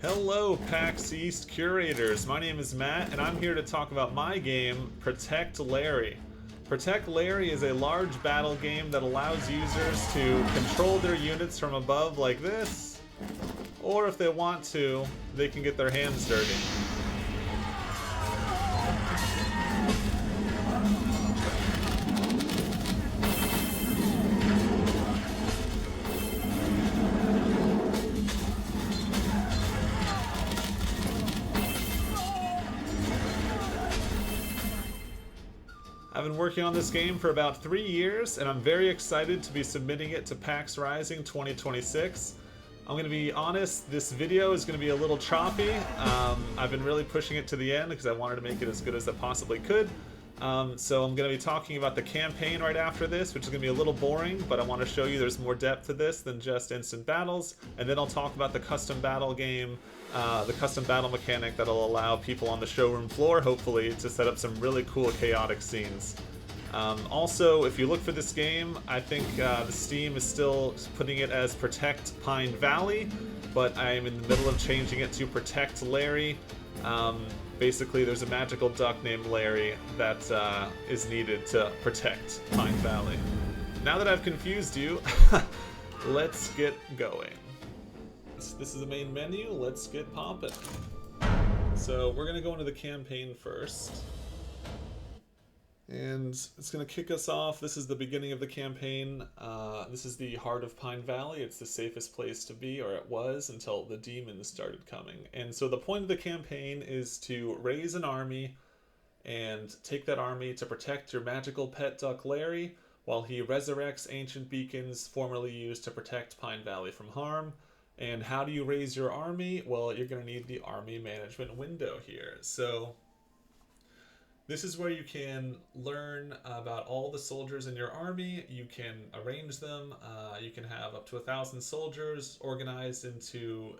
Hello, PAX East Curators. My name is Matt, and I'm here to talk about my game, Protect Larry. Protect Larry is a large battle game that allows users to control their units from above like this, or if they want to, they can get their hands dirty. I've been working on this game for about 3 years, and I'm very excited to be submitting it to PAX Rising 2026. I'm going to be honest, this video is going to be a little choppy. I've been really pushing it to the end because I wanted to make it as good as I possibly could. So I'm going to be talking about the campaign right after this, which is going to be a little boring, but I want to show you there's more depth to this than just instant battles. And then I'll talk about the custom battle game, the custom battle mechanic that'll allow people on the showroom floor, hopefully, to set up some really cool chaotic scenes. Also, if you look for this game, I think the Steam is still putting it as Protect Pine Valley, but I am in the middle of changing it to Protect Larry. Basically, there's a magical duck named Larry that is needed to protect Pine Valley. Now that I've confused you, let's get going. This is the main menu. Let's get poppin'. So we're gonna go into the campaign first. And it's going to kick us off. This is the beginning of the campaign. This is the heart of Pine Valley. It's the safest place to be, or it was, until the demons started coming. And so the point of the campaign is to raise an army and take that army to protect your magical pet duck Larry while he resurrects ancient beacons formerly used to protect Pine Valley from harm. And how do you raise your army? Well, you're going to need the army management window here. So this is where you can learn about all the soldiers in your army. You can arrange them. You can have up to 1,000 soldiers organized into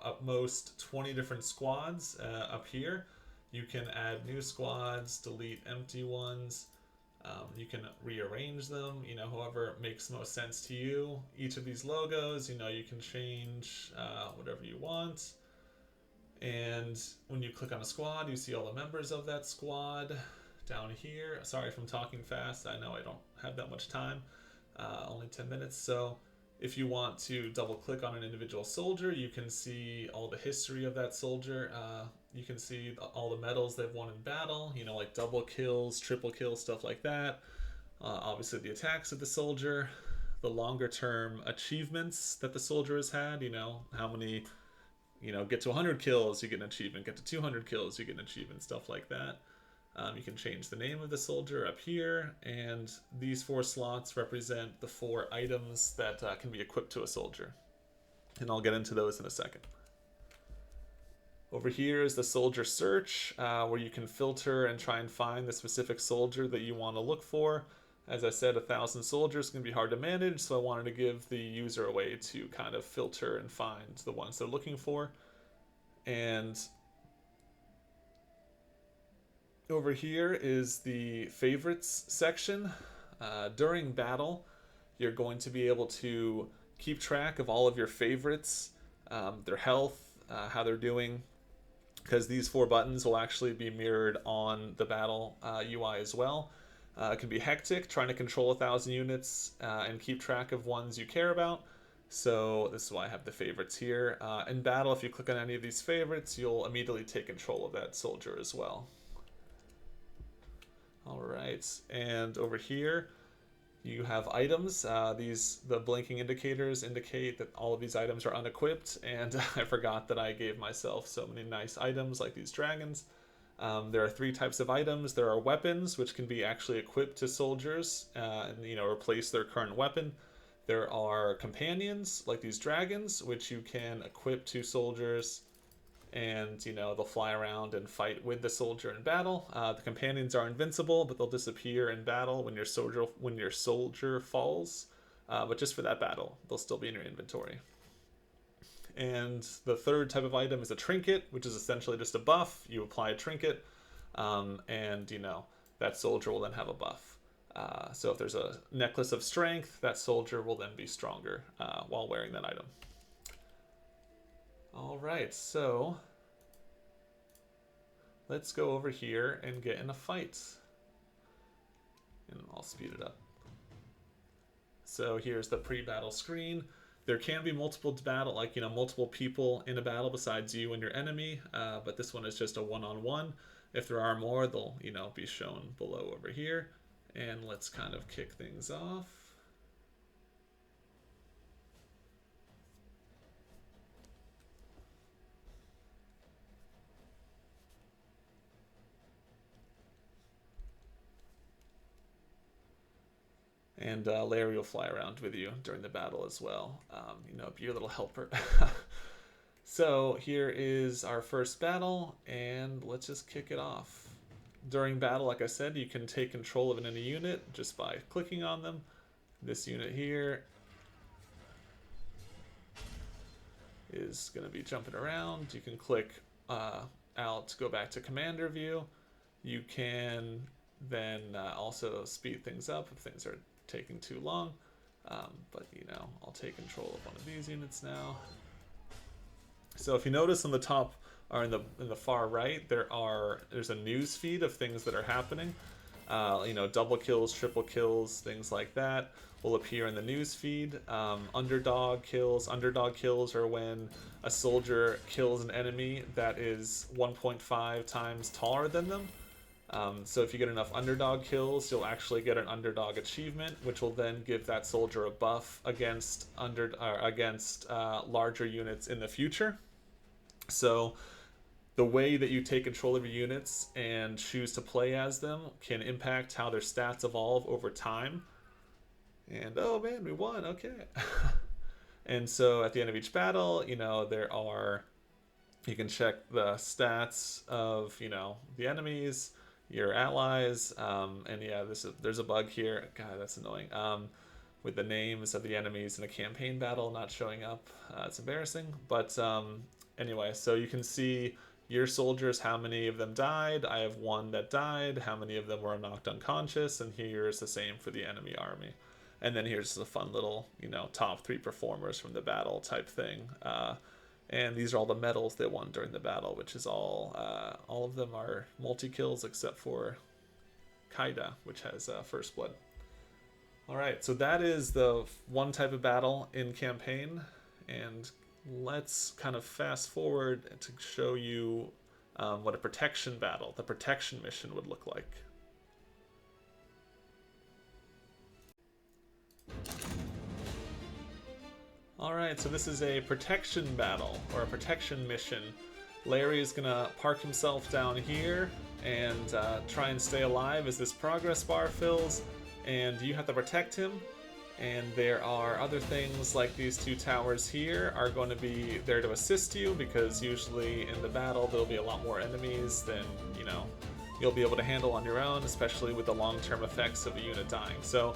at most 20 different squads up here. You can add new squads, delete empty ones. You can rearrange them, however makes most sense to you. Each of these logos, you can change whatever you want. And when you click on a squad, you see all the members of that squad down here. Sorry if I'm talking fast. I know I don't have that much time, only 10 minutes. So if you want to double click on an individual soldier, you can see all the history of that soldier. You can see all the medals they've won in battle, like double kills, triple kills, stuff like that. Obviously the attacks of the soldier, the longer term achievements that the soldier has had, how many, get to 100 kills, you get an achievement. Get to 200 kills, you get an achievement, stuff like that. You can change the name of the soldier up here, and these 4 slots represent the 4 items that can be equipped to a soldier. And I'll get into those in a second. Over here is the soldier search, where you can filter and try and find the specific soldier that you want to look for. As I said, 1,000 soldiers can be hard to manage, so I wanted to give the user a way to kind of filter and find the ones they're looking for. And over here is the favorites section. During battle, you're going to be able to keep track of all of your favorites, their health, how they're doing, because these 4 buttons will actually be mirrored on the battle UI as well. It can be hectic, trying to control 1,000 units and keep track of ones you care about. So this is why I have the favorites here. In battle, if you click on any of these favorites, you'll immediately take control of that soldier as well. All right, and over here, you have items. The blinking indicators indicate that all of these items are unequipped, and I forgot that I gave myself so many nice items like these dragons. There are 3 types of items. There are weapons, which can be actually equipped to soldiers and replace their current weapon. There are companions, like these dragons, which you can equip to soldiers, and they'll fly around and fight with the soldier in battle. The companions are invincible, but they'll disappear in battle when your soldier falls. But just for that battle, they'll still be in your inventory. And the 3rd type of item is a trinket, which is essentially just a buff. You apply a trinket, and that soldier will then have a buff. So if there's a necklace of strength, that soldier will then be stronger while wearing that item. All right, so let's go over here and get in a fight. And I'll speed it up. So here's the pre-battle screen. There can be multiple multiple people in a battle besides you and your enemy, but this one is just a one-on-one. If there are more, they'll, be shown below over here. And let's kind of kick things off. And Larry will fly around with you during the battle as well. Be your little helper. So here is our first battle, and let's just kick it off. During battle, like I said, you can take control of an enemy unit just by clicking on them. This unit here is going to be jumping around. You can click out to go back to commander view. You can then also speed things up if things are taking too long. But I'll take control of one of these units now. So if you notice on the top or in the far right, there's a news feed of things that are happening. Double kills, triple kills, things like that will appear in the news feed. Underdog kills are when a soldier kills an enemy that is 1.5 times taller than them. So if you get enough underdog kills, you'll actually get an underdog achievement, which will then give that soldier a buff against larger units in the future. So the way that you take control of your units and choose to play as them can impact how their stats evolve over time. And oh man, we won, okay. And so at the end of each battle, you can check the stats of, the enemies, your allies, and yeah, there's a bug here. God, that's annoying. With the names of the enemies in a campaign battle not showing up. It's embarrassing. But anyway, so you can see your soldiers, how many of them died. I have one that died. How many of them were knocked unconscious? And here's the same for the enemy army. And then here's a fun little, top 3 performers from the battle type thing. And these are all the medals they won during the battle, which is all of them are multi-kills except for Kaida, which has first blood. All right, so that is the one type of battle in campaign. And let's kind of fast forward to show you what a protection battle, the protection mission would look like. Alright, so this is a protection battle, or a protection mission. Larry is going to park himself down here and try and stay alive as this progress bar fills, and you have to protect him. And there are other things like these 2 towers here are going to be there to assist you, because usually in the battle there'll be a lot more enemies than, you'll be able to handle on your own, especially with the long-term effects of a unit dying. So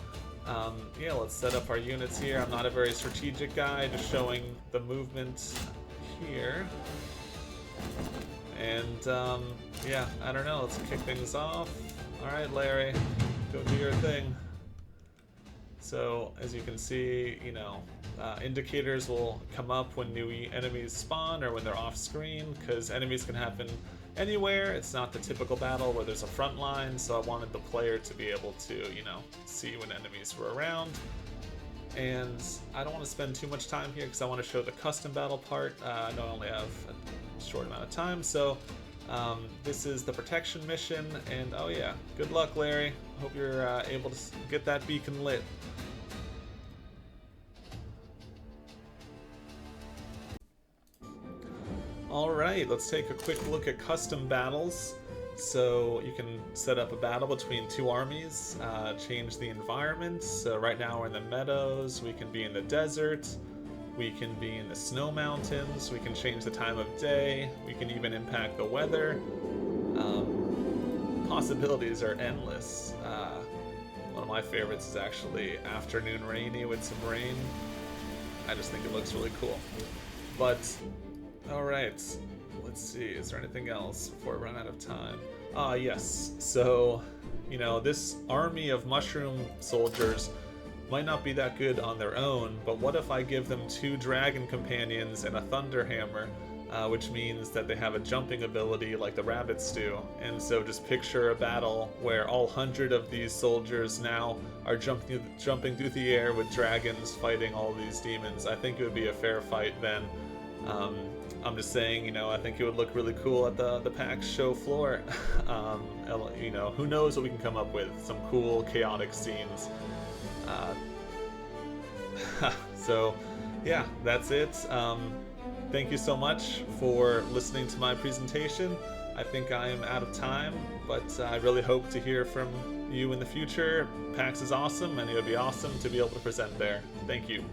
yeah, let's set up our units here. I'm not a very strategic guy, just showing the movement here. And yeah, I don't know, let's kick things off. Alright, Larry, go do your thing. So as you can see, indicators will come up when new enemies spawn or when they're off screen, because enemies can happen anywhere. It's not the typical battle where there's a front line, so I wanted the player to be able to, see when enemies were around. And I don't want to spend too much time here because I want to show the custom battle part. I know I only have a short amount of time, so this is the protection mission, and oh yeah, good luck, Larry. Hope you're able to get that beacon lit. Alright, let's take a quick look at custom battles. So you can set up a battle between 2 armies, change the environment. So right now we're in the meadows, we can be in the desert, we can be in the snow mountains, we can change the time of day, we can even impact the weather. Possibilities are endless. One of my favorites is actually afternoon rainy with some rain. I just think it looks really cool. But alright, let's see, is there anything else before I run out of time? Yes, so, this army of mushroom soldiers might not be that good on their own, but what if I give them 2 dragon companions and a thunder hammer, which means that they have a jumping ability like the rabbits do. And so just picture a battle where all 100 of these soldiers now are jumping through the air with dragons fighting all these demons. I think it would be a fair fight then. I'm just saying, you know, I think it would look really cool at the PAX show floor. You know, who knows what we can come up with. Some cool, chaotic scenes. So, yeah, that's it. Thank you so much for listening to my presentation. I think I am out of time, but I really hope to hear from you in the future. PAX is awesome, and it would be awesome to be able to present there. Thank you.